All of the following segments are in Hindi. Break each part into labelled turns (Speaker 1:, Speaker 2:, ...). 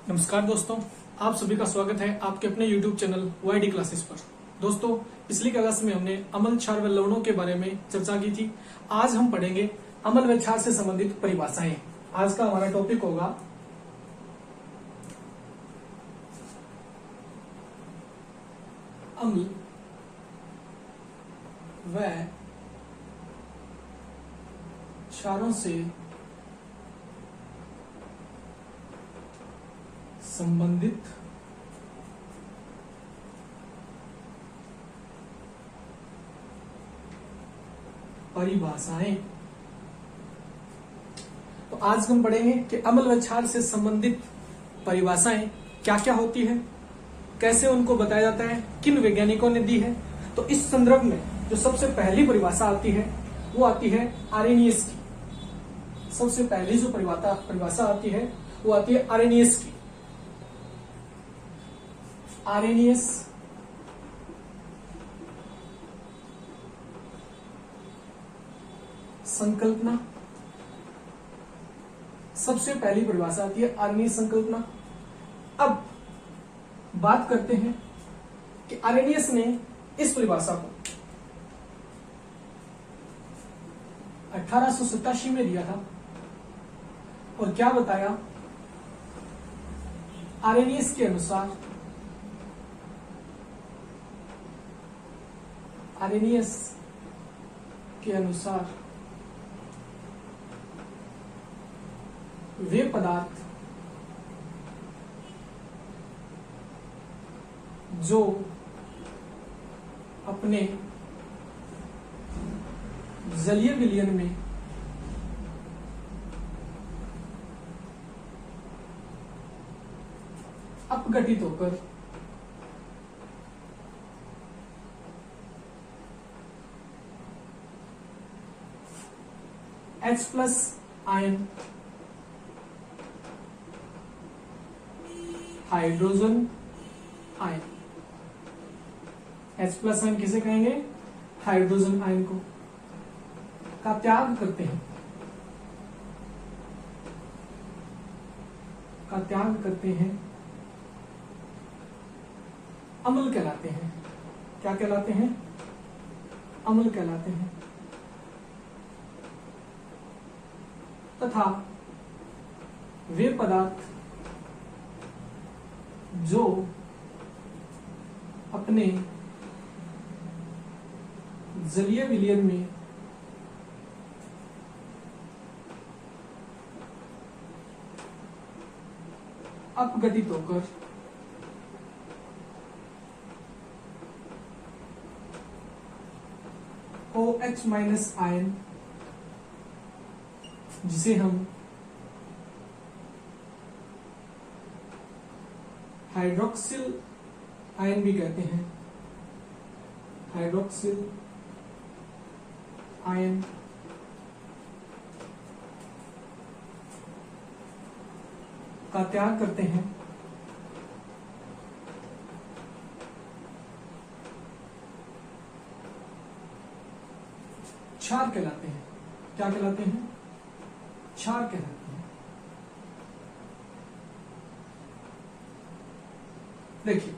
Speaker 1: नमस्कार दोस्तों, आप सभी का स्वागत है आपके अपने YouTube चैनल YD क्लासेस पर। दोस्तों, पिछली क्लास में हमने अम्ल, क्षार व लवणों के बारे में चर्चा की थी। आज हम पढ़ेंगे अम्ल व क्षार से संबंधित परिभाषाएं। आज का हमारा टॉपिक होगा अम्ल व क्षारों से संबंधित परिभाषाएं। तो आज हम पढ़ेंगे कि अम्ल व क्षार से संबंधित परिभाषाएं क्या क्या होती है, कैसे उनको बताया जाता है, किन वैज्ञानिकों ने दी है। तो इस संदर्भ में जो सबसे पहली परिभाषा आती है वो आती है आरेनियस की। सबसे पहली जो परिभाषा आती है वो आती है आरेनियस की। आरेनियस संकल्पना, सबसे पहली परिभाषा आती है आरेनियस संकल्पना। अब बात करते हैं कि आरेनियस ने इस परिभाषा को 1887 में दिया था और क्या बताया? आरेनियस के अनुसार वे पदार्थ जो अपने जलीय विलयन में अपघटित होकर H+ ion, hydrogen ion, H+ ion किसे कहेंगे? हाइड्रोजन आयन को, का त्याग करते हैं, अम्ल कहलाते हैं। क्या कहलाते हैं? अम्ल कहलाते हैं। तथा वे पदार्थ जो अपने जलीय विलयन में अपघटित होकर OH- आयन, जिसे हम हाइड्रोक्सिल आयन भी कहते हैं, हाइड्रोक्सिल आयन का त्याग करते हैं, क्षार कहलाते हैं। क्या कहलाते हैं? क्षार कहलाते हैं। देखिए,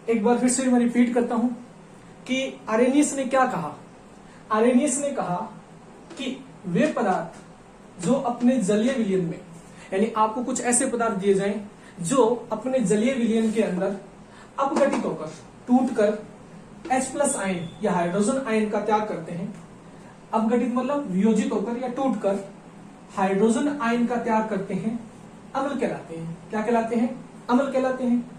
Speaker 1: एक बार फिर से मैं रिपीट करता हूं कि आरेनियस ने क्या कहा। आरेनियस ने कहा कि वे पदार्थ जो अपने जलीय विलयन में, यानी आपको कुछ ऐसे पदार्थ दिए जाएं जो अपने जलीय विलयन के अंदर अपघटित होकर, टूटकर H+ आयन या हाइड्रोजन आयन का त्याग करते हैं। अपघटित मतलब वियोजित होकर या टूटकर हाइड्रोजन आयन का त्याग करते हैं, अम्ल कहलाते हैं। क्या कहलाते हैं? अम्ल कहलाते हैं।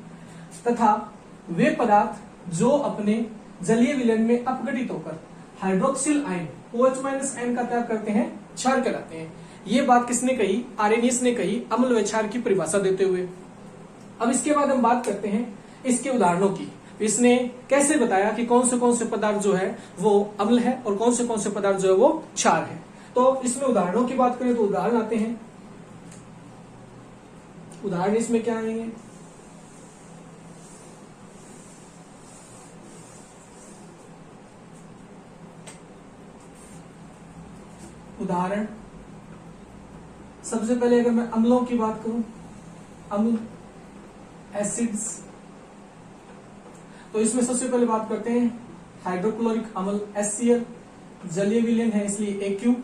Speaker 1: तथा वे पदार्थ जो अपने जलीय विलयन में अपघटित होकर हाइड्रोक्सिल आयन, OH- आयन का त्याग करते हैं, क्षार कहलाते हैं। ये बात किसने कही? आरेनियस ने कही, अम्ल व क्षार की परिभाषा देते हुए। अब इसके बाद हम बात करते हैं इसके उदाहरणों की। इसने कैसे बताया कि कौन से पदार्थ जो है वो अम्ल है और कौन से पदार्थ जो है वो क्षार है। तो इसमें उदाहरणों की बात करें तो उदाहरण आते हैं। उदाहरण इसमें क्या आएंगे? उदाहरण सबसे पहले अगर मैं अम्लों की बात करूं अम्ल, एसिड्स। तो इसमें सबसे पहले बात करते हैं हाइड्रोक्लोरिक अम्ल HCl, जलीय विलयन है इसलिए AQ।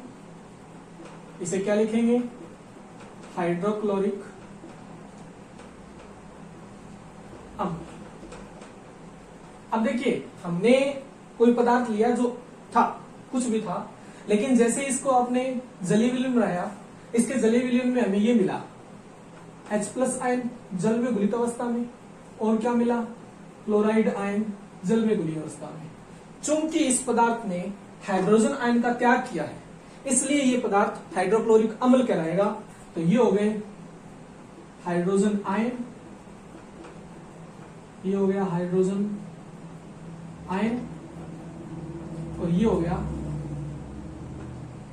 Speaker 1: इसे क्या लिखेंगे? हाइड्रोक्लोरिक अम्ल। अब देखिए, हमने कोई पदार्थ लिया जो था, कुछ भी था, लेकिन जैसे इसको आपने जलीय विलयन बनाया, इसके जलीय विलयन में हमें ये मिला H+ आयन जल में घुलित अवस्था में, और क्या मिला? क्लोराइड आयन जल में घुली अवस्था में। चूंकि इस पदार्थ ने हाइड्रोजन आयन का त्याग किया है, इसलिए ये पदार्थ हाइड्रोक्लोरिक अम्ल कहलाएगा। तो ये हो गए हाइड्रोजन आयन, ये हो गया हाइड्रोजन आयन, और ये हो गया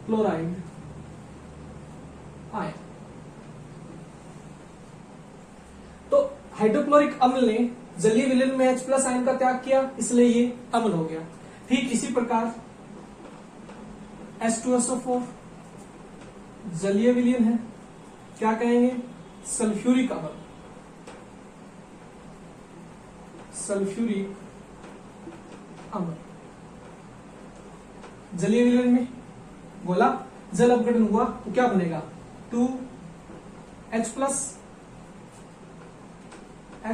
Speaker 1: क्लोराइड आयन। तो हाइड्रोक्लोरिक अम्ल ने जलीय विलयन में H+ आयन का त्याग किया, इसलिए ये अम्ल हो गया। ठीक इसी प्रकार H2SO4 जलीय विलयन है, क्या कहेंगे? सल्फ्यूरिक अम्ल, सल्फ्यूरिक अम्ल। जलीय विलयन में बोला जल अपघटन हुआ तो क्या बनेगा? 2H+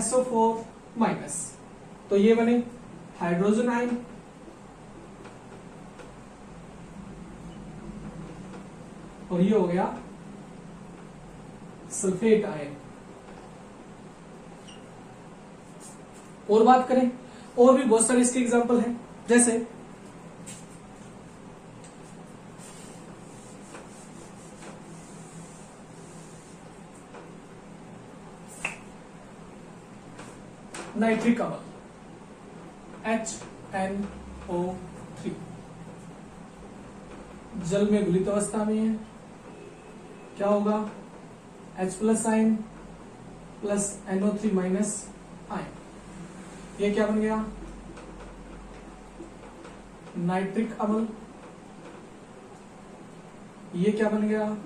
Speaker 1: SO4-, तो ये बने हाइड्रोजन आयन, और ये हो गया सल्फेट आयन। और बात करें, और भी बहुत सारे इसके एग्जांपल हैं, जैसे नाइट्रिक अम्ल HNO3 जल में घुलित अवस्था में है, क्या होगा? H+ ion plus NO3- ion, ये क्या बन गया? नाइट्रिक अम्ल। ये क्या बन गया?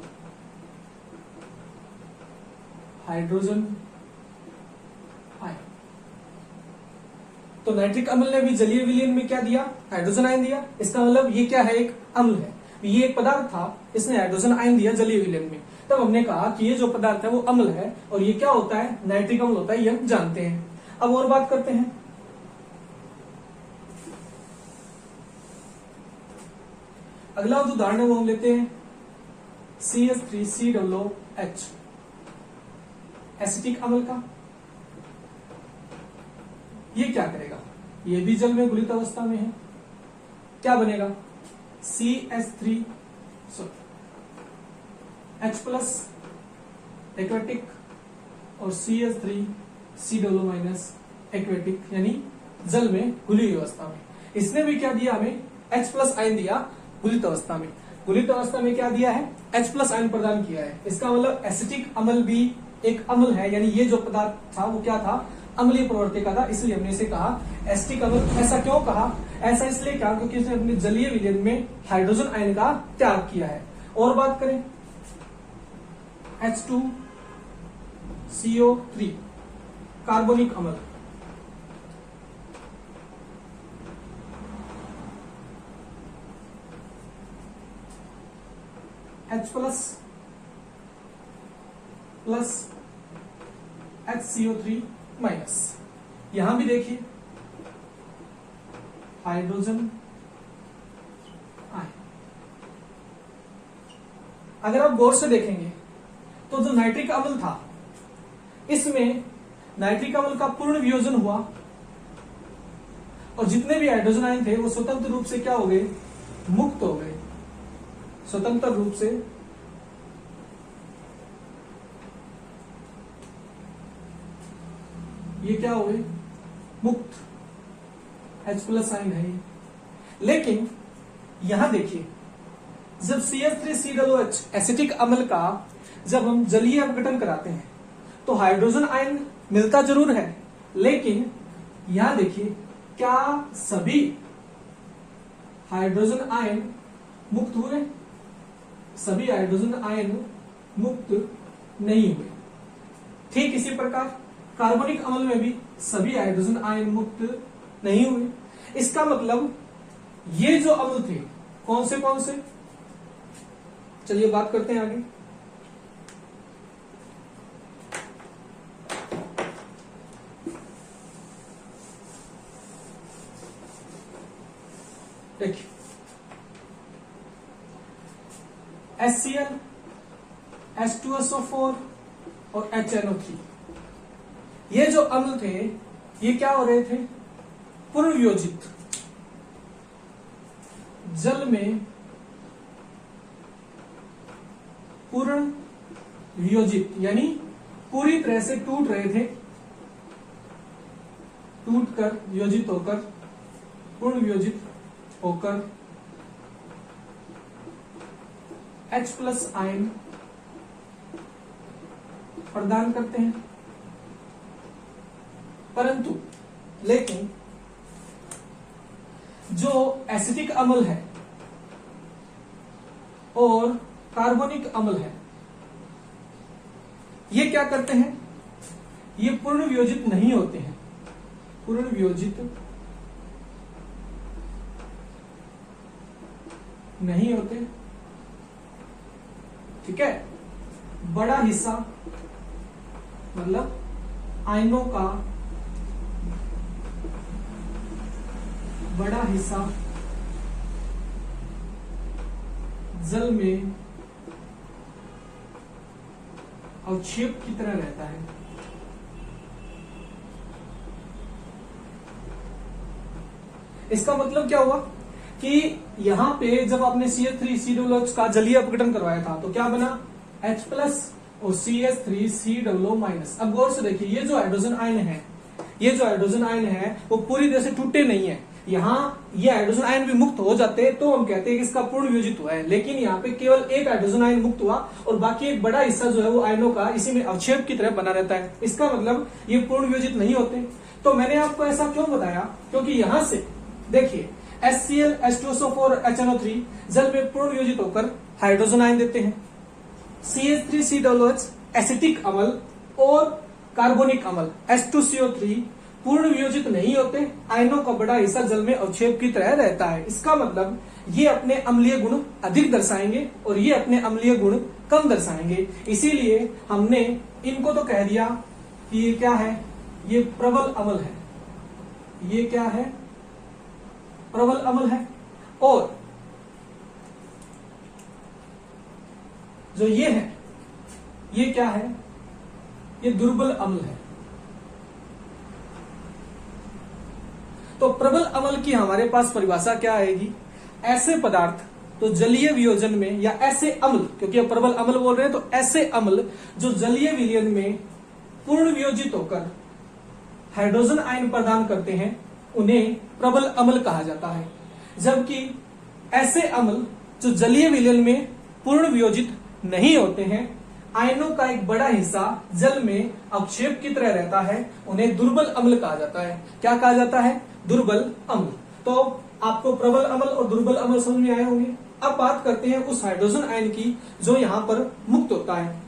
Speaker 1: Hydrogen ion. तो नाइट्रिक अम्ल ने भी जलीय विलयन में क्या दिया? हाइड्रोजन आयन दिया। इसका मतलब ये क्या है? एक अम्ल है। ये एक पदार्थ था, इसने हाइड्रोजन आयन दिया जलीय विलयन में। तब हमने कहा कि ये जो पदार्थ है वो अम्ल है, और ये क्या होता है? नाइट्रिक अम्ल होता है, ये हम जानते हैं। अब और बात करते हैं, अगला जो उदाहरण है वो हम लेते हैं CH3COOH एसिटिक अम्ल का। ये क्या करेगा? ये भी जल में घुलित अवस्था में है, क्या बनेगा? CH3 H+ एक्वेटिक और CH3COO- एक्वेटिक, यानी जल में घुली हुई अवस्था में। इसने भी क्या दिया? हमें H+ आयन दिया घुलित अवस्था में। घुलित अवस्था में क्या दिया है? H+ आयन प्रदान किया है। इसका मतलब एसिटिक अम्ल भी एक अम्ल है, यानी ये जो पदार्थ था वो क्या था? अम्लीय प्रवृत्ति का था, इसलिए हमने इसे कहा एसिटिक अम्ल। ऐसा क्यों कहा? ऐसा इसलिए कहा क्योंकि इसने अपने जलीय विलयन में हाइड्रोजन आयन का त्याग किया है। और बात करें H2CO3 कार्बोनिक अम्ल, H+ प्लस HCO3-। यहां भी देखिए हाइड्रोजन आयन। अगर आप गौर से देखेंगे तो जो नाइट्रिक अम्ल था, इसमें नाइट्रिक अम्ल का पूर्ण वियोजन हुआ, और जितने भी हाइड्रोजन आयन थे वो स्वतंत्र रूप से क्या हो गए? मुक्त हो गए। स्वतंत्र रूप से ये क्या हो गए? मुक्त। H+ आयन है ये। लेकिन यहां देखिए, जब CH3COOH एसिटिक अम्ल का जब हम जलीय अपघटन कराते हैं तो हाइड्रोजन आयन मिलता जरूर है, लेकिन यहां देखिए क्या सभी हाइड्रोजन आयन मुक्त हुए? सभी हाइड्रोजन आयन मुक्त नहीं हुए। ठीक इसी प्रकार कार्बनिक अम्ल में भी सभी हाइड्रोजन आयन मुक्त नहीं हुए। इसका मतलब ये जो अम्ल थे कौन से, चलिए बात करते हैं आगे। देखिए HCl, H2SO4 और HNO3, ये जो अम्ल थे ये क्या हो रहे थे, पूर्ण वियोजित, जल में पूर्ण वियोजित यानी पूरी तरह से टूट रहे थे, टूटकर वियोजित होकर, पूर्ण वियोजित होकर H+ आयन प्रदान करते हैं। परंतु लेकिन जो एसिटिक अम्ल है और कार्बोनिक अम्ल है ये क्या करते हैं, ये पूर्ण वियोजित नहीं होते हैं, पूर्ण वियोजित नहीं होते। ठीक है, बड़ा हिस्सा मतलब आयनों का बड़ा हिस्सा जल में अवक्षेप की तरह रहता है। इसका मतलब क्या हुआ कि यहां पे जब आपने CH3COOH का जलीय अपघटन करवाया था तो क्या बना, H+ और CH3COO-। अब गौर से देखिए ये जो हाइड्रोजन आयन है वो पूरी तरह से टूटे नहीं है। यहाँ ये हाइड्रोजन आयन भी मुक्त हो जाते तो हम कहते हैं कि इसका पूर्ण वियोजित हुआ है, लेकिन यहाँ पे केवल एक हाइड्रोजन आयन मुक्त हुआ और बाकी एक बड़ा हिस्सा जो है वो आयनों का इसी में अवक्षेप की तरह बना रहता है। इसका मतलब ये पूर्ण वियोजित नहीं होते। तो मैंने आपको ऐसा क्यों बताया, क्योंकि यहां से देखिए HCl, H2SO4, HNO3 जल में पूर्ण वियोजित होकर हाइड्रोजन आयन देते हैं। CH3COOH एसिटिक अम्ल और कार्बोनिक अम्ल H2CO3 पूर्ण वियोजित नहीं होते, आयनों का बड़ा हिस्सा जल में अवक्षेप की तरह रहता है। इसका मतलब ये अपने अम्लीय गुण अधिक दर्शाएंगे और ये अपने अम्लीय गुण कम दर्शाएंगे। इसीलिए हमने इनको तो कह दिया कि ये क्या है, ये प्रबल अम्ल है, ये क्या है, प्रबल अम्ल है। और जो ये है ये क्या है, ये दुर्बल अम्ल है। तो प्रबल अम्ल की हमारे पास परिभाषा क्या आएगी, ऐसे पदार्थ तो जलीय वियोजन में या ऐसे अम्ल, क्योंकि अब प्रबल अम्ल बोल रहे हैं तो ऐसे अम्ल जो जलीय विलयन में पूर्ण वियोजित होकर हाइड्रोजन आयन प्रदान करते हैं उन्हें प्रबल अम्ल कहा जाता है। जबकि ऐसे अम्ल जो जलीय विलयन में पूर्ण वियोजित नहीं होते हैं, आयनों का एक बड़ा हिस्सा जल में अवक्षेप की तरह रहता है, उन्हें दुर्बल अम्ल कहा जाता है। क्या कहा जाता है, दुर्बल अम्ल। तो आपको प्रबल अम्ल और दुर्बल अम्ल समझ में आए होंगे। अब बात करते हैं उस हाइड्रोजन आयन की जो यहां पर मुक्त होता है।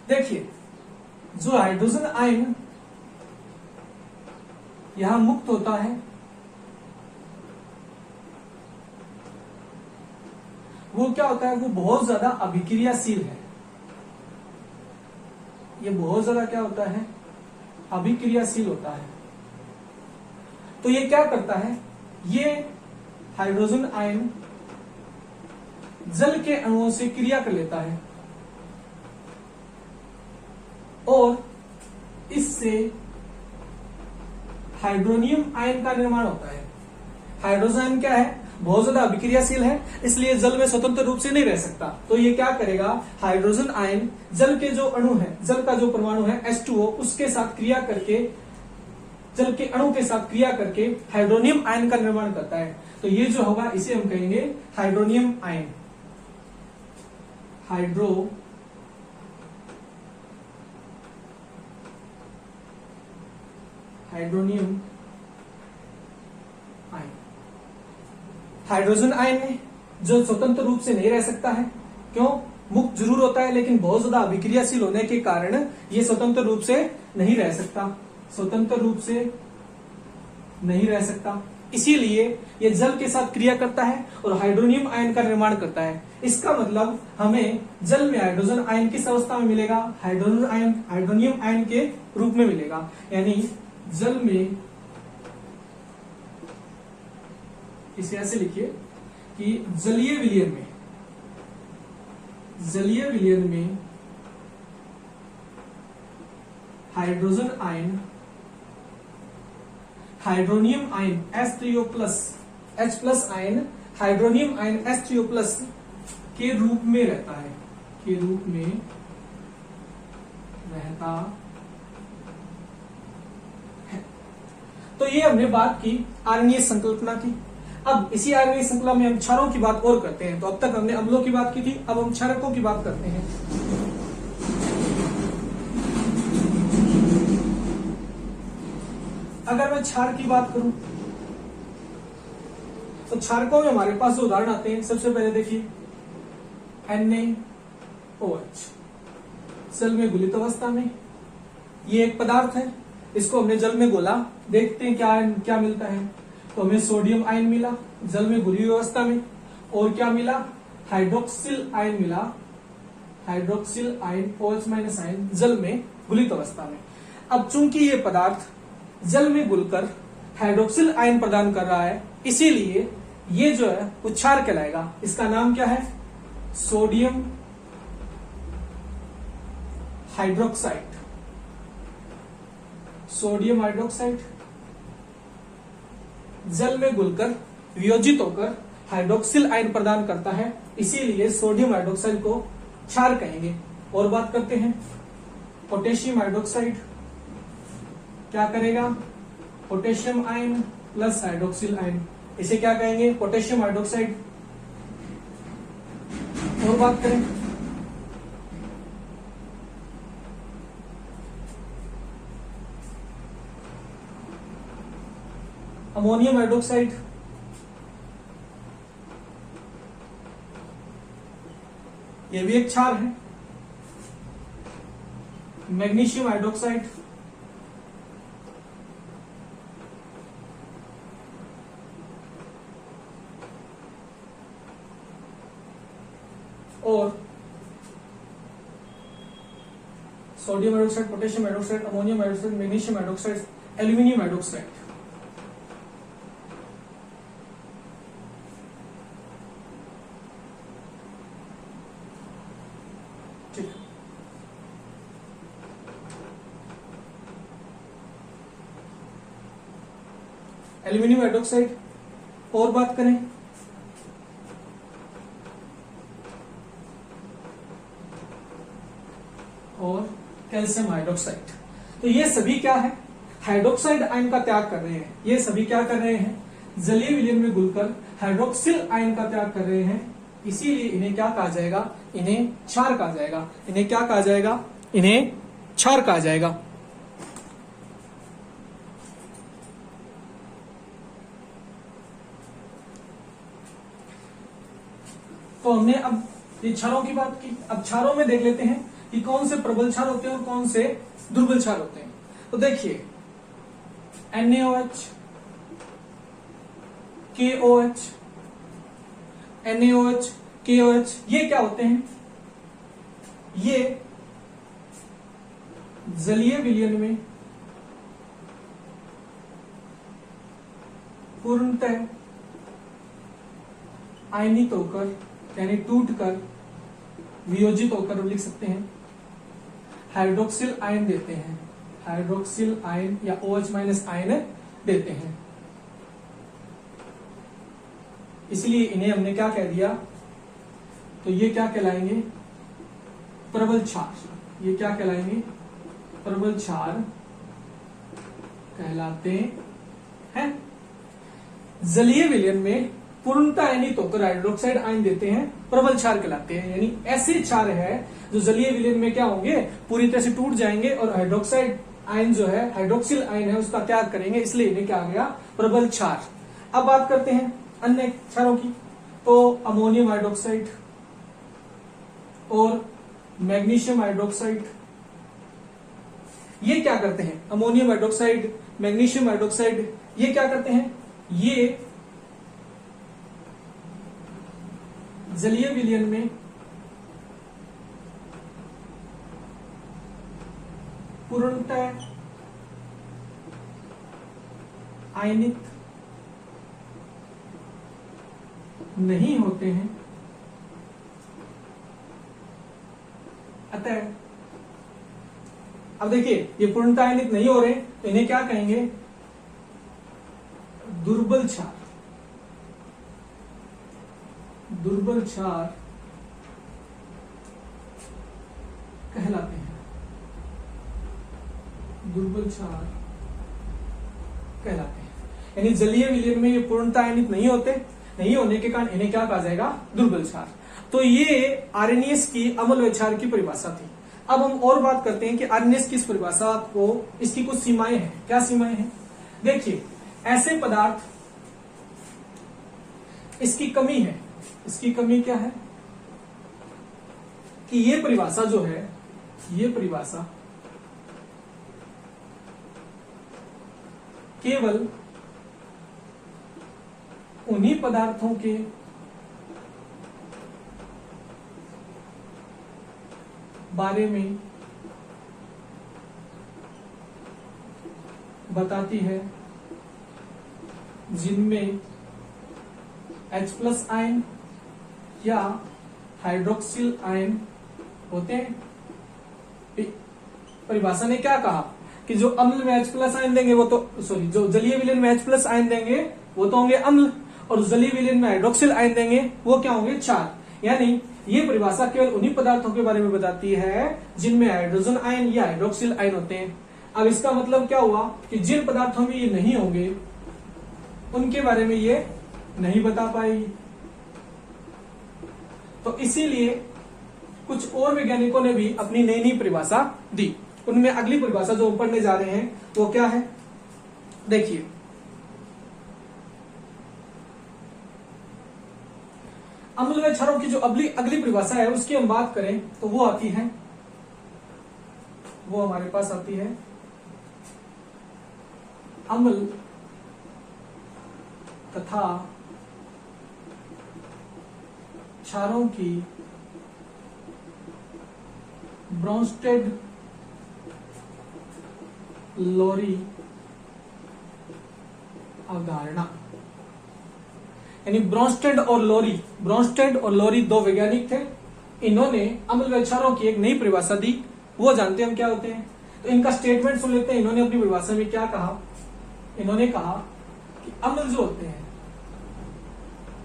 Speaker 1: देखिए जो हाइड्रोजन आयन यहां मुक्त होता है वो क्या होता है, वो बहुत ज्यादा अभिक्रियाशील है। ये बहुत ज्यादा क्या होता है, अभिक्रियाशील होता है। तो ये क्या करता है, ये हाइड्रोजन आयन जल के अणुओं से क्रिया कर लेता है और इससे हाइड्रोनियम आयन का निर्माण होता है। हाइड्रोजन आयन क्या है, बहुत ज्यादा अभिक्रियाशील है, इसलिए जल में स्वतंत्र रूप से नहीं रह सकता। तो ये क्या करेगा, हाइड्रोजन आयन जल के जो अणु है, जल का जो परमाणु है H2O, उसके साथ क्रिया करके, जल के अणु के साथ क्रिया करके हाइड्रोनियम आयन का निर्माण करता है। तो ये जो होगा इसे हम कहेंगे hydronium ion, hydronium hydrogen ion है जो स्वतंत्र रूप से नहीं रह सकता है। क्यों? मुक्त जरूर होता है लेकिन बहुत ज्यादा अभिक्रियाशील होने के कारण ये स्वतंत्र रूप से नहीं रह सकता, स्वतंत्र रूप से नहीं रह सकता। इसीलिए ये जल के साथ क्रिया करता है और हाइड्रोनियम आयन का निर्माण करता है। इसका मतलब हमें जल में हाइड्रोजन आयन किस अवस्था में मिलेगा? हाइड्रोजन आयन हाइड्रोनियम आयन के रूप में मिलेगा। यानी जल में, इसे ऐसे लिखिए कि जलीय विलयन में hydrogen ion hydronium ion H3O plus H plus ion hydronium ion H3O plus के रूप में रहता है, के रूप में रहता है। तो ये हमने बात की आर्यनीय संकल्पना की। अब इसी आर्यनीय श्रृंखला में हम क्षारों की बात और करते हैं। तो अब तक हमने अम्लों की बात की थी, अब हम क्षारकों की बात करते हैं। अगर मैं क्षार की बात करूं तो क्षारकों में हमारे पास जो उदाहरण आते हैं, सबसे पहले देखिए NaOH, जल में घुलित अवस्था में। ये एक पदार्थ है, इसको हमने जल में घोला, देखते हैं क्या मिलता है। तो हमें सोडियम आयन मिला जल में घुली हुई अवस्था में, और क्या मिला? हाइड्रोक्सिल आयन मिला, hydroxyl ion OH minus ion जल में घुलित अवस्था में। अब चूंकि ये पदार्थ जल में घुलकर हाइड्रोक्सिल आयन प्रदान कर रहा है, इसीलिए ये जो है वो क्षार कहलाएगा। इसका नाम क्या है? सोडियम हाइड्रोक्साइड, सोडियम हाइड्रोक्साइड जल में घुलकर वियोजित होकर हाइड्रोक्सिल आयन प्रदान करता है, इसीलिए सोडियम हाइड्रोक्साइड को क्षार कहेंगे। और बात करते हैं पोटेशियम हाइड्रोक्साइड, क्या करेगा? Potassium ion plus hydroxyl ion, इसे क्या कहेंगे? Potassium hydroxide. और बात करें अमोनियम हाइड्रोक्साइड, ये भी एक क्षार है। मैग्नीशियम हाइड्रोक्साइड, और sodium hydroxide, potassium hydroxide, ammonium hydroxide, magnesium hydroxide, aluminium hydroxide. ठीक, एल्यूमिनियम हाइड्रोक्साइड। और बात करें और कैल्शियम हाइड्रोक्साइड, तो ये सभी क्या है? हाइड्रोक्साइड आयन का त्याग कर रहे हैं। ये सभी क्या कर रहे हैं? जलीय विलयन में घुलकर हाइड्रोक्सिल आयन का त्याग कर रहे हैं, इसीलिए इन्हें क्या कहा जाएगा? इन्हें क्षार कहा जाएगा। इन्हें क्या कहा जाएगा? इन्हें क्षार कहा जाएगा। तो हमने अब ये क्षारों की बात की, अब क्षारों में देख लेते हैं कि कौन से प्रबल क्षार होते हैं और कौन से दुर्बल क्षार होते हैं। तो देखिए NaOH, KOH, NaOH, KOH, ये क्या होते हैं? ये जलीय विलयन में पूर्णतः आयनित होकर यानी टूटकर वियोजित होकर लिख सकते हैं, हाइड्रोक्सिल आयन देते हैं, हाइड्रोक्सिल आयन या OH माइनस आयन देते हैं। इसलिए इन्हें हमने क्या कह दिया? तो ये क्या कहलाएंगे? प्रबल क्षार। ये क्या कहलाएंगे? प्रबल क्षार कहलाते हैं। जलीय विलयन में पूर्णतः आयनित होकर हाइड्रोक्साइड आयन देते हैं, प्रबल क्षार कहलाते हैं। यानी ऐसे क्षार है जो जलीय विलयन में क्या होंगे? पूरी तरह से टूट जाएंगे और हाइड्रोक्साइड आयन जो है, हाइड्रोक्सिल आयन है, उसका त्याग करेंगे, इसलिए इन्हें क्या आ गया? प्रबल क्षार। अब बात करते हैं अन्य क्षारों की, तो अमोनियम हाइड्रोक्साइड और मैग्नीशियम हाइड्रोक्साइड, ये क्या करते हैं, अमोनियम हाइड्रोक्साइड, मैग्नीशियम हाइड्रोक्साइड, ये क्या करते हैं, ये जलीय विलयन में पूर्णतः आयनित नहीं होते हैं, अतः अब देखिए ये पूर्णतः आयनित नहीं हो रहे तो इन्हें क्या कहेंगे, दुर्बल क्षार। दुर्बल क्षार कहलाते हैं, दुर्बल क्षार कहलाते हैं। यानी जलीय विलयन में ये पूर्णतः आयनित नहीं होते, नहीं होने के कारण इन्हें क्या कहा जाएगा, दुर्बल क्षार। तो ये आरएनएस की अम्ल व क्षार की परिभाषा थी। अब हम और बात करते हैं कि आरएनएस की इस परिभाषा को, इसकी कुछ सीमाएं हैं। क्या सीमाएं हैं, देखिए ऐसे पदार्थ, इसकी कमी है, इसकी कमी क्या है कि ये परिभाषा जो है, ये परिभाषा केवल उन्हीं पदार्थों के बारे में बताती है जिनमें H+ आयन या हाइड्रोक्सिल आयन होते हैं। परिभाषा ने क्या कहा कि जो अम्ल में H+ आयन देंगे वो तो, सॉरी, जो जलीय विलयन में H+ आयन देंगे वो तो होंगे अम्ल, और जलीय विलयन में हाइड्रोक्सिल आयन देंगे वो क्या होंगे, क्षार। यानी ये परिभाषा केवल उन्हीं पदार्थों के बारे में बताती है जिनमें हाइड्रोजन आयन या हाइड्रोक्सिल आयन होते हैं। अब इसका मतलब क्या हुआ कि जिन पदार्थों में ये नहीं होंगे उनके बारे में ये नहीं बता पाएगी। तो इसीलिए कुछ और वैज्ञानिकों ने भी अपनी नई नई परिभाषा दी। उनमें अगली परिभाषा जो हम पढ़ने जा रहे हैं वो क्या है, देखिए अम्ल व क्षारों की जो अगली परिभाषा है उसकी हम बात करें तो वो आती है, वो हमारे पास आती है अम्ल तथा क्षारों की ब्रोंस्टेड लोरी अवधारणा। यानी ब्रोंस्टेड और लोरी दो वैज्ञानिक थे, इन्होंने अम्ल व क्षारों की एक नई परिभाषा दी। वो जानते हैं हम क्या होते हैं, तो इनका स्टेटमेंट सुन लेते हैं। इन्होंने अपनी परिभाषा में क्या कहा, इन्होंने कहा कि अम्ल जो होते हैं,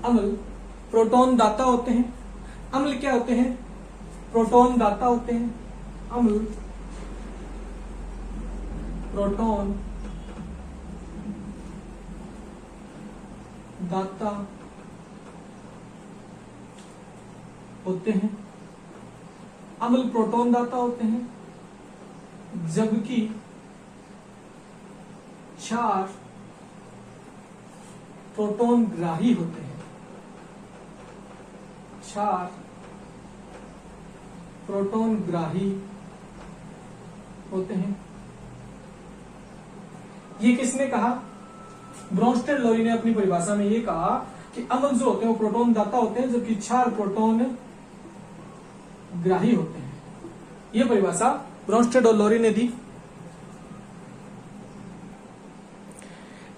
Speaker 1: अम्ल प्रोटॉन दाता होते हैं। अम्ल क्या होते हैं, प्रोटॉन दाता होते हैं। अम्ल प्रोटॉन दाता होते हैं, अम्ल प्रोटॉन दाता होते हैं, जबकि क्षार प्रोटॉन ग्राही होते हैं। क्षार प्रोटॉन ग्राही होते हैं। ये किसने कहा, ब्रोंस्टेड लोरी ने अपनी परिभाषा में ये कहा कि अम्ल जो होते हैं वो प्रोटॉन दाता होते हैं, जबकि क्षार प्रोटॉन ग्राही होते हैं। ये परिभाषा ब्रोंस्टेड और लोरी ने दी।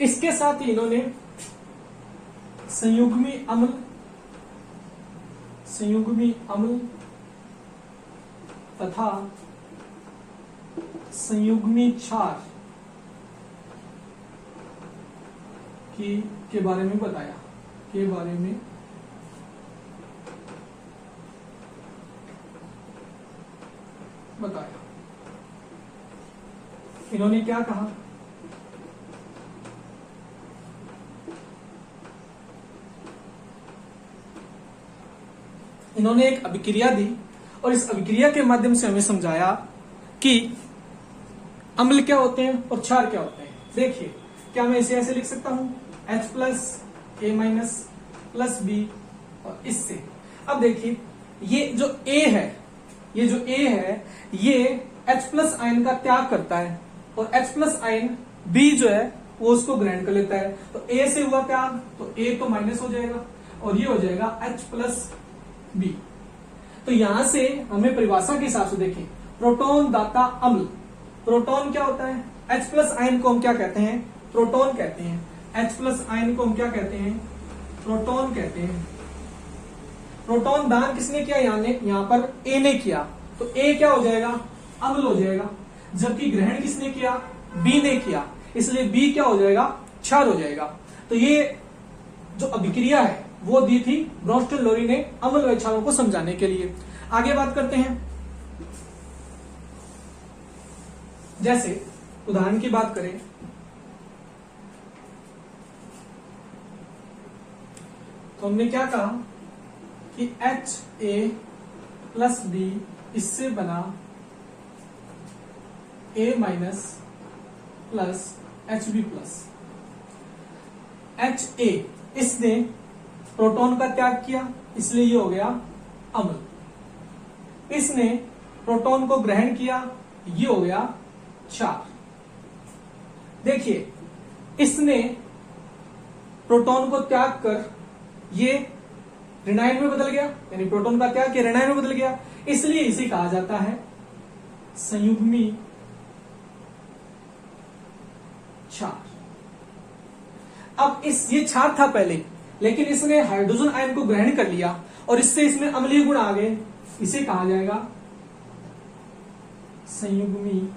Speaker 1: इसके साथ ही इन्होंने संयुग्मी अम्ल तथा संयुग्मी क्षार के बारे में बताया, के बारे में बताया। इन्होंने क्या कहा, इन्होंने एक अभिक्रिया दी और इस अभिक्रिया के माध्यम से हमें समझाया कि अम्ल क्या होते हैं और क्षार क्या होते हैं। देखिए, क्या मैं इसे ऐसे लिख सकता हूं, H+ A minus plus B और इससे। अब देखिए ये जो A है, ये H प्लस आयन का त्याग करता है और H प्लस आयन B जो है वो उसको ग्रहण कर लेता है। तो A से हुआ त्याग तो A तो माइनस हो जाएगा और ये हो जाएगा H प्लस बी। तो यहां से हमें परिभाषा के हिसाब से देखें, प्रोटॉन दाता अम्ल। प्रोटॉन क्या होता है? H प्लस आयन को हम क्या कहते हैं? प्रोटॉन कहते हैं। H प्लस आयन को हम क्या कहते हैं? प्रोटॉन कहते हैं। प्रोटॉन दान किसने किया? यहां पर A ने किया, तो A क्या हो जाएगा? अम्ल हो जाएगा। जबकि ग्रहण किसने किया? B ने किया, इसलिए B क्या हो जाएगा? क्षार हो जाएगा। तो ये जो अभिक्रिया है वो दी थी ब्रोंस्टन लोरी ने अम्ल व क्षारों को समझाने के लिए। आगे बात करते हैं, जैसे उदाहरण की बात करें तो हमने क्या कहा कि HA प्लस B इससे बना A minus plus HB plus. HA इसने प्रोटॉन का त्याग किया इसलिए ये हो गया अम्ल। इसने प्रोटॉन को ग्रहण किया, ये हो गया क्षार। देखिए इसने प्रोटॉन को त्याग कर ये ऋणायन में बदल गया, यानी प्रोटॉन का त्याग किया ऋणायन में बदल गया, इसलिए इसे कहा जाता है संयुग्मी क्षार। अब ये क्षार था पहले, लेकिन इसने हाइड्रोजन आयन को ग्रहण कर लिया और इससे इसमें अम्लीय गुण आ गए, इसे कहा जाएगा संयुग्मी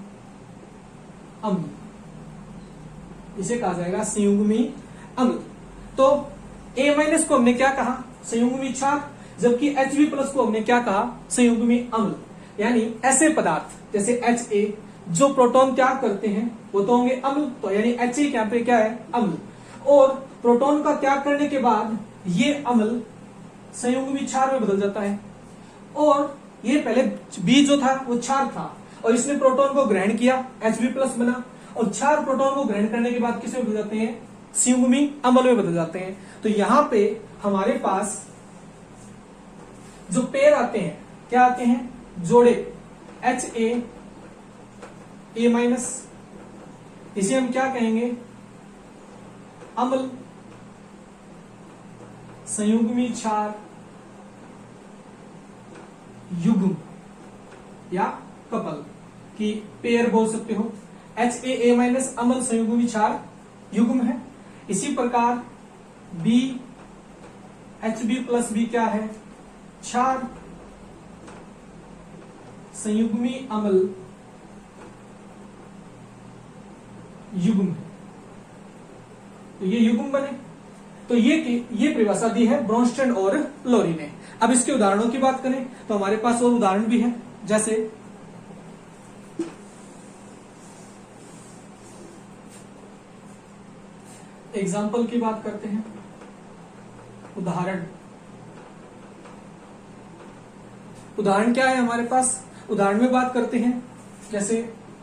Speaker 1: अम्ल। इसे कहा जाएगा संयुग्मी अम्ल। तो A माइनस को हमने क्या कहा? संयुग्मी क्षार, जबकि HB प्लस को हमने क्या कहा? संयुग्मी अम्ल। यानी ऐसे पदार्थ जैसे HA जो प्रोटॉन त्याग करते हैं वो तो होंगे अम्ल, तो यानी HA यहाँ पे क्या है? अम्ल। और प्रोटॉन का त्याग करने के बाद ये अम्ल संयुग्मी क्षार में बदल जाता है। और ये पहले B जो था वो क्षार था और इसने प्रोटॉन को ग्रहण किया, HB प्लस बना, और क्षार प्रोटॉन को ग्रहण करने के बाद किस में बदल जाते हैं? संयुग्मी अम्ल में बदल जाते हैं। तो यहां पे हमारे पास जो पेयर आते हैं क्या आते हैं? जोड़े HA A माइनस, इसे हम क्या कहेंगे? अम्ल। संयुग्मी क्षार युग्म या कपल की पेयर बोल सकते हो। HA माइनस अम्ल संयुग्मी क्षार युग्म है। इसी प्रकार B HB प्लस B क्या है? क्षार संयुग्मी अम्ल युग्म है। तो ये युग्म बने। तो ये परिभाषा दी है ब्रोंस्टन और लोरी ने। अब इसके उदाहरणों की बात करें तो हमारे पास और उदाहरण भी है, जैसे एग्जाम्पल की बात करते हैं। उदाहरण क्या है हमारे पास? उदाहरण में बात करते हैं जैसे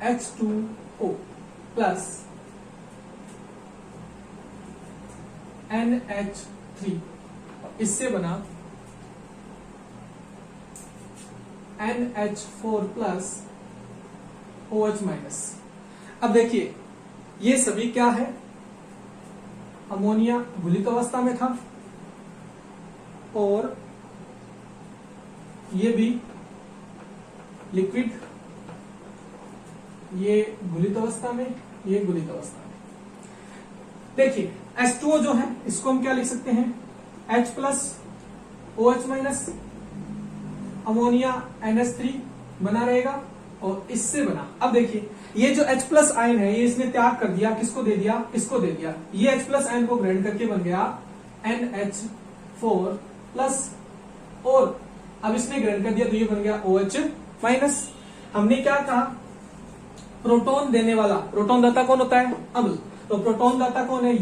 Speaker 1: H2O प्लस NH3 इससे बना NH4 प्लस OH माइनस। अब देखिए ये सभी क्या है? अमोनिया घुलित अवस्था में था और ये भी लिक्विड, ये घुलित अवस्था में, ये घुलित अवस्था में। देखिए H2O जो है इसको हम क्या लिख सकते हैं? H plus OH minus ammonia NH3 बना रहेगा और इससे बना। अब देखिए ये जो H प्लस आयन है ये इसने त्याग कर दिया, किसको दे दिया? इसको दे दिया। ये H प्लस आयन को ग्रहण करके बन गया NH4 प्लस, और अब इसने ग्रहण कर दिया तो ये बन गया OH माइनस। हमने क्या कहा? प्रोटॉन देने वाला, प्रोटॉन दाता कौन होता है? अम्ल। तो प्रोटॉन दाता कौन है?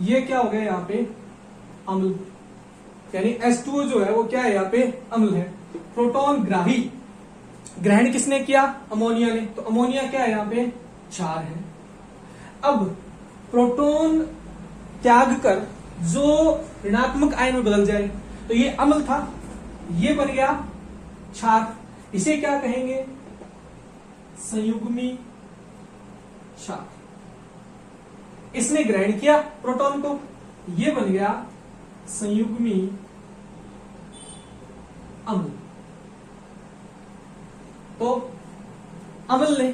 Speaker 1: ये क्या हो गया यहाँ पे? अम्ल। यानी H2O जो है वो क्या है? यहाँ पे अम्ल है। प्रोटॉन ग्राही, ग्रहण किसने किया? अमोनिया ने। तो अमोनिया क्या है? यहाँ पे क्षार है। अब प्रोटॉन त्याग कर जो ऋणात्मक आयन में बदल जाए। तो ये अम्ल था, ये बन गया क्षार, इसे क्या कहेंगे? संयुग्मी क्षार। इसने ग्रहण किया प्रोटॉन को, ये बन गया संयुग्मी अम्ल। तो अम्ल ने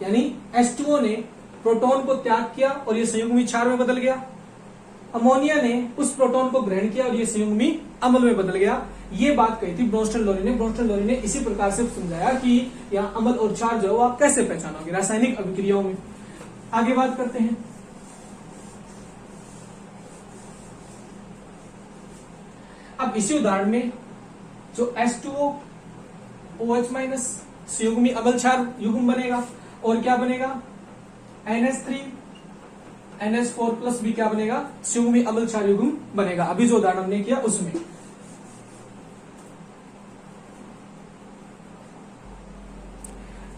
Speaker 1: यानी H2O ने प्रोटॉन को त्याग किया और ये संयुग्मी क्षार में बदल गया। अमोनिया ने उस प्रोटॉन को ग्रहण किया और ये संयुग्मी अम्ल में बदल गया। ये बात कही थी ब्रोंस्टन-लोरी ने। ब्रोंस्टन-लोरी ने इसी प्रकार से समझाया कि यहाँ अम्ल और क्षार जो आप कैसे पहचानोगे रासायनिक अभिक्रियाओं में। आगे बात करते हैं। अब इसी उदाहरण में जो H2O OH- संयुग्मी अम्ल क्षार युग्म बनेगा और क्या बनेगा? NH3 NH4+ भी क्या बनेगा? संयुग्मी अम्ल क्षार युग्म बनेगा। अभी जो उदाहरण हमने किया उसमें।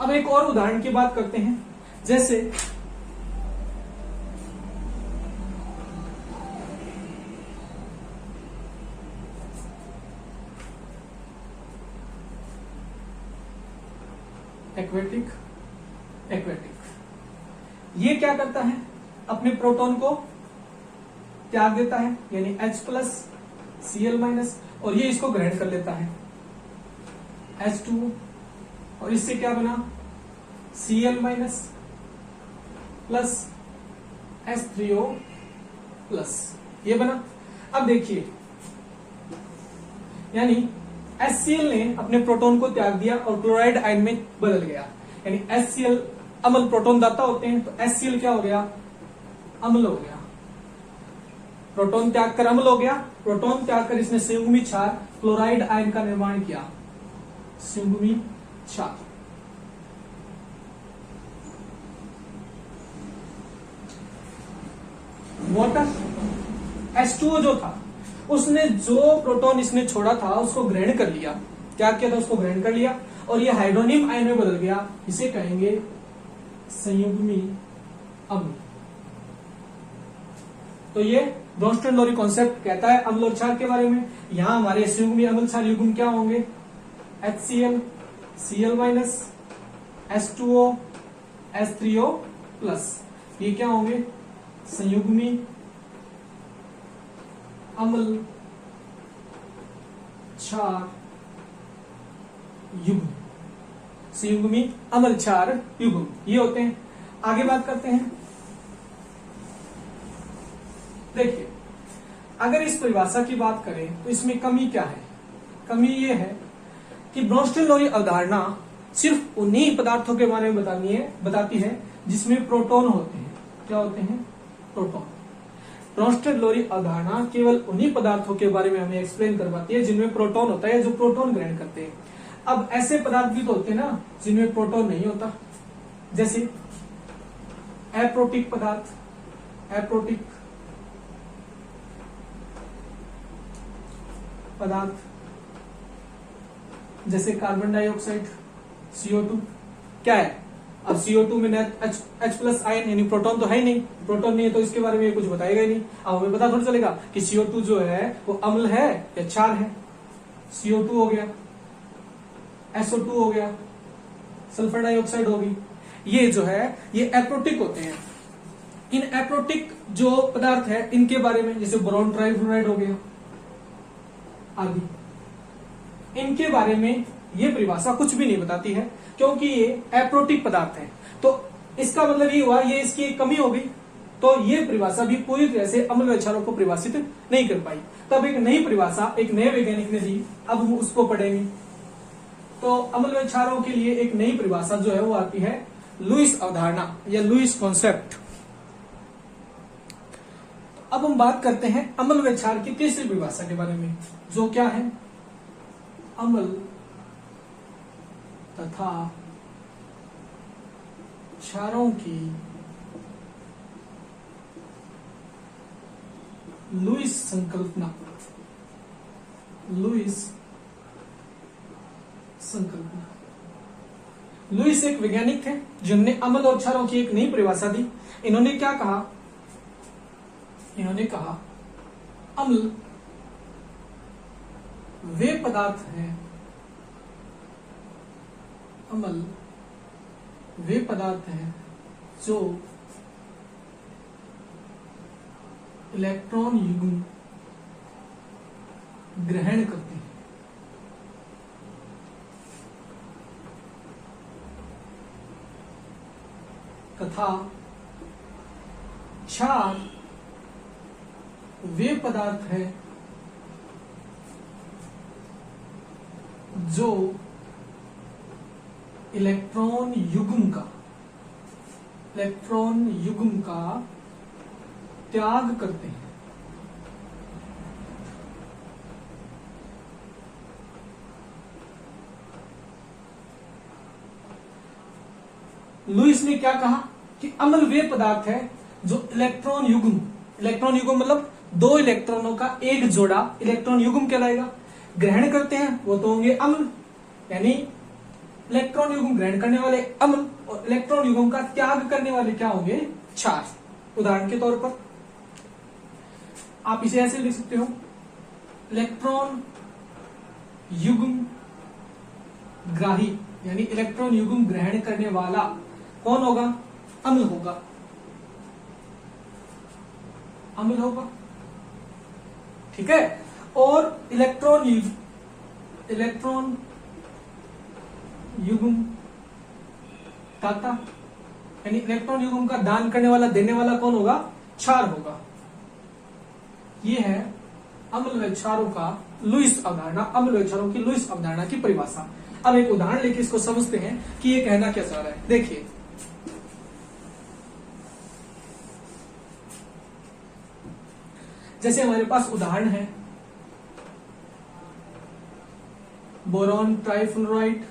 Speaker 1: अब एक और उदाहरण की बात करते हैं, जैसे एक्वेटिक। ये क्या करता है? अपने प्रोटॉन को त्याग देता है, यानी H+ Cl- और ये इसको ग्रहण कर लेता है H2O, और इससे क्या बना? Cl- प्लस H3O प्लस, ये बना। अब देखिए, यानी HCl ने अपने प्रोटॉन को त्याग दिया और क्लोराइड आयन में बदल गया, यानी HCl अम्ल प्रोटॉन दाता होते हैं, तो HCl क्या हो गया? अम्ल हो गया। प्रोटॉन त्याग कर अम्ल हो गया। प्रोटॉन त्याग कर इसने संयुग्मी क्षार क्लोराइड आयन का निर्माण किया, संयुग्मी क्षार। वाटर H2O जो था, उसने जो प्रोटॉन इसने छोड़ा था उसको ग्रहण कर लिया। क्या किया था? उसको ग्रहण कर लिया और ये हाइड्रोनियम आयन में बदल गया। इसे कहेंगे संयुग्मी अम्ल। तो ये ब्रोंस्टन-लोरी कॉन्सेप्ट कहता है अम्ल और क्षार के बारे में। यहां हमारे संयुग्मी अम्ल क्षार युग्म क्या होंगे? HCl Cl- H2O H3O plus, ये क्या होंगे? संयुग्मी अम्ल क्षार युग्म। संयुग्मी अम्ल क्षार युग्म ये होते हैं। आगे बात करते हैं। देखिए, अगर इस परिभाषा की बात करें तो इसमें कमी क्या है? कमी ये है कि ब्रोंस्टन-लोरी अवधारणा सिर्फ उन्हीं पदार्थों के बारे में बताती है जिसमें प्रोटॉन होते हैं। क्या होते हैं? प्रोटॉन। ब्रोंस्टन-लोरी अवधारणा केवल उन्हीं पदार्थों के बारे में हमें एक्सप्लेन करवाती है जिनमें प्रोटॉन होता है, जो प्रोटॉन ग्रहण करते हैं। अब ऐसे पदार्थ भी तो होते हैं ना जिनमें प्रोटॉन नहीं होता, जैसे एप्रोटिक पदार्थ। एप्रोटिक पदार्थ जैसे कार्बन डाइऑक्साइड, CO2। क्या है? अब CO2 में H+ आयन, यानी प्रोटॉन तो है ही नहीं। प्रोटॉन नहीं है तो इसके बारे में कुछ बताएगा ही नहीं। अब हमें पता थोड़ा चलेगा कि CO2 जो है वो अम्ल है या क्षार है। CO2 हो गया, SO2 हो गया, सल्फर डाइऑक्साइड होगी। ये जो है ये एप्रोटिक होते हैं। इन एप्रोटिक जो पदार्थ है इनके बारे में, जैसे बोरॉन ट्राइफ्लोराइड हो गया आदि, इनके बारे में ये परिभाषा कुछ भी नहीं बताती है, क्योंकि ये एप्रोटिक पदार्थ है। तो इसका मतलब ये हुआ, ये इसकी एक कमी हो गई। तो ये परिभाषा भी पूरी तरह से अम्ल व क्षारों को परिभाषित नहीं कर पाई। तब एक नई परिभाषा एक नए वैज्ञानिक ने दी, अब हम उसको पढ़ेंगे। तो अम्ल व क्षारों के लिए एक नई परिभाषा जो है वो आती है लुईस अवधारणा या लुईस कॉन्सेप्ट। अब हम बात करते हैं अम्ल व क्षार की तीसरी परिभाषा के बारे में, जो क्या है? अम्ल तथा क्षारों की लुईस संकल्पना। लुईस संकल्पना। लुईस एक वैज्ञानिक थे जिन्होंने अम्ल और क्षारों की एक नई परिभाषा दी। इन्होंने क्या कहा? इन्होंने कहा अम्ल वे पदार्थ हैं, अम्ल वे पदार्थ हैं जो इलेक्ट्रॉन युग्म ग्रहण करते हैं तथा क्षार वे पदार्थ हैं जो इलेक्ट्रॉन युग्म का त्याग करते हैं। लुईस ने क्या कहा कि अम्ल वे पदार्थ है जो इलेक्ट्रॉन युग्म मतलब दो इलेक्ट्रॉनों का एक जोड़ा इलेक्ट्रॉन युग्म कहलाएगा, ग्रहण करते हैं, वो तो होंगे अम्ल, यानी इलेक्ट्रॉन युग्म ग्रहण करने वाले अम्ल और इलेक्ट्रॉन युग्म का त्याग करने वाले क्या होंगे, क्षार। उदाहरण के तौर पर आप इसे ऐसे लिख सकते हो, इलेक्ट्रॉन युग्म ग्राही यानी इलेक्ट्रॉन युग्म ग्रहण करने वाला कौन होगा, अम्ल होगा, अम्ल होगा, ठीक है। और इलेक्ट्रॉन युग्म दाता यानी इलेक्ट्रॉन युग्म का दान करने वाला देने वाला कौन होगा, क्षार होगा। ये है अम्ल व क्षारों का लुईस अवधारणा, अम्ल व क्षारों की लुईस अवधारणा की परिभाषा। अब एक उदाहरण लेके इसको समझते हैं कि ये कहना क्या चाह रहा है। देखिए, जैसे हमारे पास उदाहरण है बोरॉन ट्राइफ्लोराइड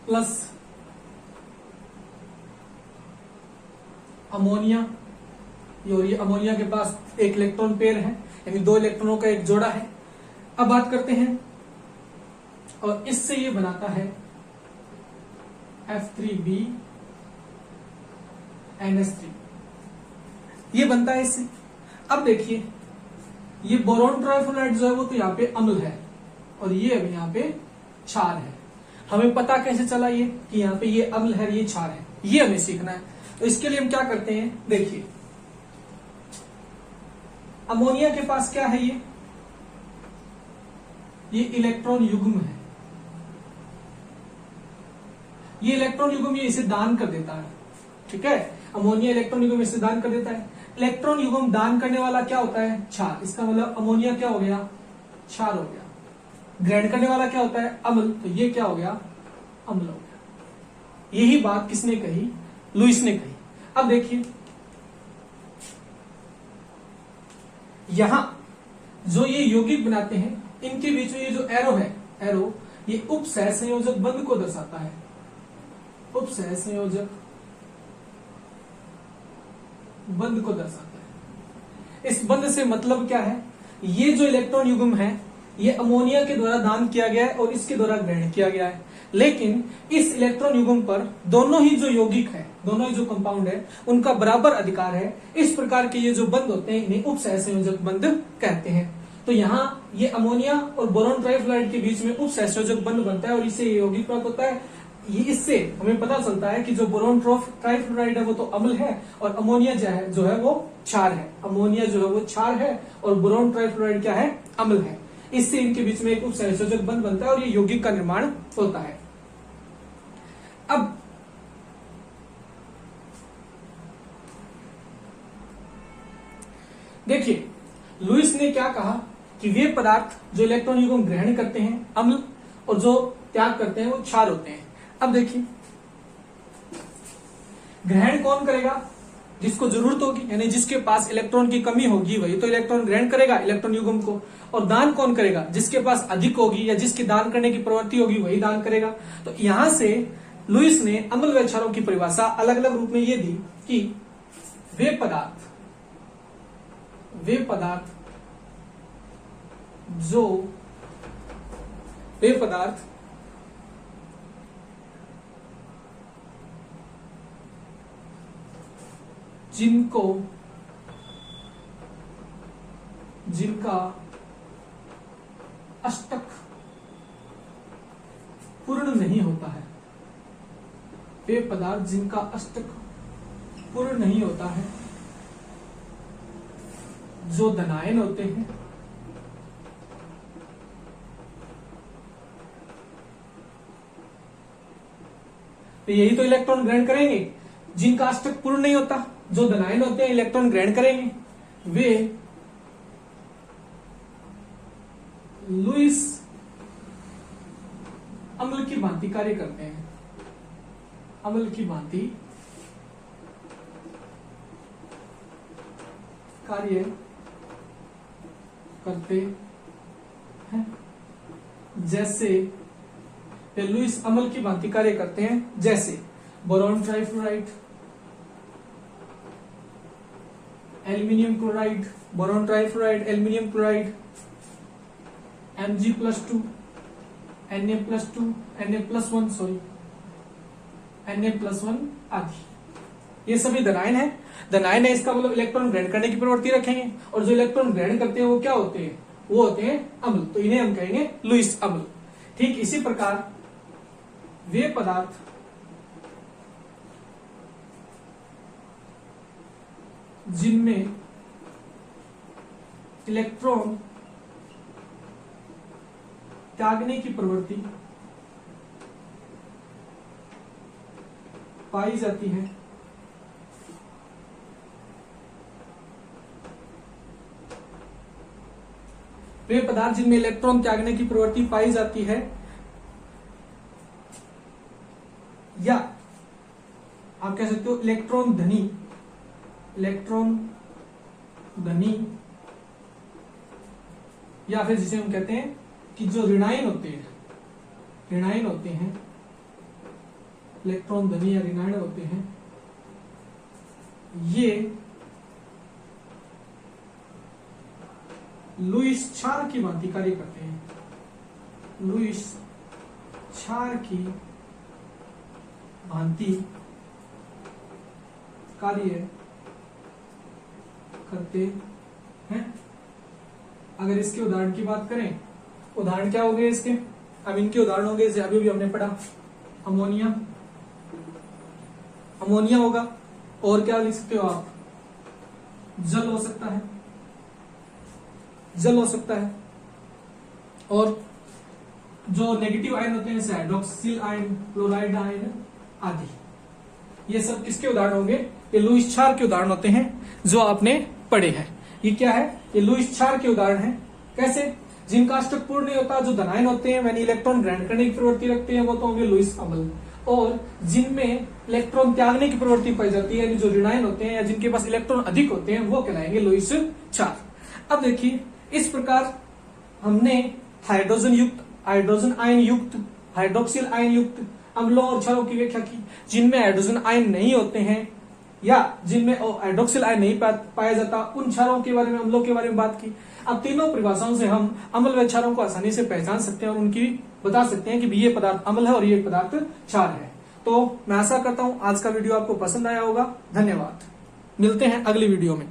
Speaker 1: प्लस अमोनिया, और ये अमोनिया के पास एक इलेक्ट्रॉन पेयर है यानी दो इलेक्ट्रॉनों का एक जोड़ा है। अब बात करते हैं, और इससे ये बनाता है F3BNS3, ये बनता है इससे। अब देखिए, ये बोरॉन ट्राइफ्लोराइड जो है वो तो यहाँ पे अम्ल है और ये अभी यहाँ पे क्षार है। हमें पता कैसे चला ये कि यहाँ पे ये अम्ल है, ये क्षार है, ये हमें सीखना है। तो इसके लिए हम क्या करते हैं, देखिए अमोनिया के पास क्या है, ये इलेक्ट्रॉन युग्म है, ये इलेक्ट्रॉन युग्म ये इसे दान कर देता है, ठीक है। अमोनिया इलेक्ट्रॉन युग्म इसे दान कर देता है। इलेक्ट्रॉन युग्म दान करने वाला क्या होता है, क्षार। इसका मतलब अमोनिया क्या हो गया, क्षार हो गया। ग्रहण करने वाला क्या होता है, अम्ल, तो ये क्या हो गया, अम्ल हो गया। यही बात किसने कही, लुईस ने कही। अब देखिए यहां जो ये यौगिक बनाते हैं, इनके बीच में ये जो एरो है, एरो ये उपसह संयोजक बंध को दर्शाता है। उपसह संयोजक बंध को दर्शाता है। इस बंध से मतलब क्या है, ये जो इलेक्ट्रॉन युग्म है ये अमोनिया के द्वारा दान किया गया है और इसके द्वारा ग्रहण किया गया है, लेकिन इस इलेक्ट्रॉन युग्म पर दोनों ही जो यौगिक है, दोनों ही जो कंपाउंड है, उनका बराबर अधिकार है। इस प्रकार के ये जो बंध होते हैं इन्हें उपसह संयोजक बंध कहते हैं। तो यहाँ ये अमोनिया और बोरॉन ट्राइफ्लोराइड के बीच में उपसह संयोजक बंध बनता है और इससे यौगिक प्राप्त होता है। ये इससे हमें पता चलता है कि जो बोरॉन ट्राइफ्लोराइड है वो तो अम्ल है और अमोनिया जो है वो क्षार है। अमोनिया जो है वो क्षार है और बोरॉन ट्राइफ्लोराइड क्या है, अम्ल है। इससे इनके बीच में एक उपसहसंयोजक बंध बनता है और ये यौगिक का निर्माण होता है। अब देखिए लुईस ने क्या कहा कि वे पदार्थ जो इलेक्ट्रॉन युग्म ग्रहण करते हैं अम्ल और जो त्याग करते हैं वो क्षार होते हैं। अब देखिए ग्रहण कौन करेगा, जिसको जरूरत होगी यानी जिसके पास इलेक्ट्रॉन की कमी होगी वही तो इलेक्ट्रॉन ग्रहण करेगा इलेक्ट्रॉन युग्म को। और दान कौन करेगा, जिसके पास अधिक होगी या जिसकी दान करने की प्रवृत्ति होगी वही दान करेगा। तो यहां से लुईस ने अम्ल व क्षारों की परिभाषा अलग अलग रूप में ये दी कि वे पदार्थ जिनको जिनका अष्टक पूर्ण नहीं होता है, वे पदार्थ जिनका अष्टक पूर्ण नहीं होता है, जो धनायन होते हैं, तो यही तो इलेक्ट्रॉन ग्रहण करेंगे। जिनका अष्टक पूर्ण नहीं होता, जो धनायन होते हैं, इलेक्ट्रॉन ग्रहण करेंगे, वे लुईस अम्ल की भांति कार्य करते हैं। अम्ल की भांति कार्य करते हैं। जैसे लुईस अम्ल की भांति कार्य करते हैं, जैसे boron trifluoride, aluminium chloride, boron trifluoride, aluminium chloride, Mg+2, Na+2, Na+1 sorry, Na+1 आदि, ये सभी धनायन है। धनायन है, इसका मतलब इलेक्ट्रॉन ग्रहण करने की प्रवृत्ति रखेंगे, और जो इलेक्ट्रॉन ग्रहण करते हैं वो क्या होते हैं? वो होते हैं अम्ल, तो इन्हें हम कहेंगे लुईस अम्ल। ठीक इसी प्रकार वे पदार्थ जिनमें इलेक्ट्रॉन त्यागने की प्रवृत्ति पाई जाती है, वे पदार्थ जिनमें इलेक्ट्रॉन त्यागने की प्रवृत्ति पाई जाती है, या आप कह सकते हो इलेक्ट्रॉन धनी, इलेक्ट्रॉन धनी, या फिर जिसे हम कहते हैं कि जो ऋणायन होते हैं, ऋणायन होते हैं, इलेक्ट्रॉन धनी या ऋणायन होते हैं, ये लुईस क्षार की भांति कार्य करते हैं। लुईस क्षार की भांति कार्य करते हैं। अगर इसके उदाहरण की बात करें, उदाहरण क्या हो गए इसके? अब इनके उदाहरण हो गए, जैसे अभी भी हमने पढ़ा, अमोनिया, अमोनिया होगा, और क्या लिख सकते हो आप? जल हो सकता है, जल हो सकता है, और जो नेगेटिव आयन होते हैं जैसे हाइड्रोक्सिल आयन, क्लोराइड आयन आदि, ये सब किसके उदाहरण होंगे? ये लुईस क्षार के उदाहरण होते हैं जो आपने पढ़े हैं। ये क्या है? ये लुईस क्षार के उदाहरण हैं। कैसे? जिनका अष्टक पूर्ण नहीं होता, जो धनायन होते हैं, यानी इलेक्ट्रॉन ग्रहण करने की प्रवृत्ति रखते हैं, वो तो होंगे लुईस अम्ल। और जिनमें इलेक्ट्रॉन त्यागने की प्रवृत्ति पाई जाती है, यानी जो ऋणायन होते हैं या जिनके पास इलेक्ट्रॉन अधिक होते हैं, वो कहलाएंगे लुईस क्षार। अब देखिए, इस प्रकार हमने हाइड्रोजन युक्त, हाइड्रोजन आयन युक्त, हाइड्रोक्सिल आयन युक्त अम्लों और क्षारों की व्याख्या की। जिनमें हाइड्रोजन आयन नहीं होते हैं या जिनमें हाइड्रोक्सिल आयन नहीं पाया जाता, उन क्षारों के बारे में, अम्लों के बारे में बात की। अब तीनों परिभाषाओं से हम अम्ल व क्षारों को आसानी से पहचान सकते हैं और उनकी बता सकते हैं कि ये पदार्थ अम्ल है और ये पदार्थ क्षार है। तो मैं आशा करता हूं आज का वीडियो आपको पसंद आया होगा। धन्यवाद, मिलते हैं अगली वीडियो में।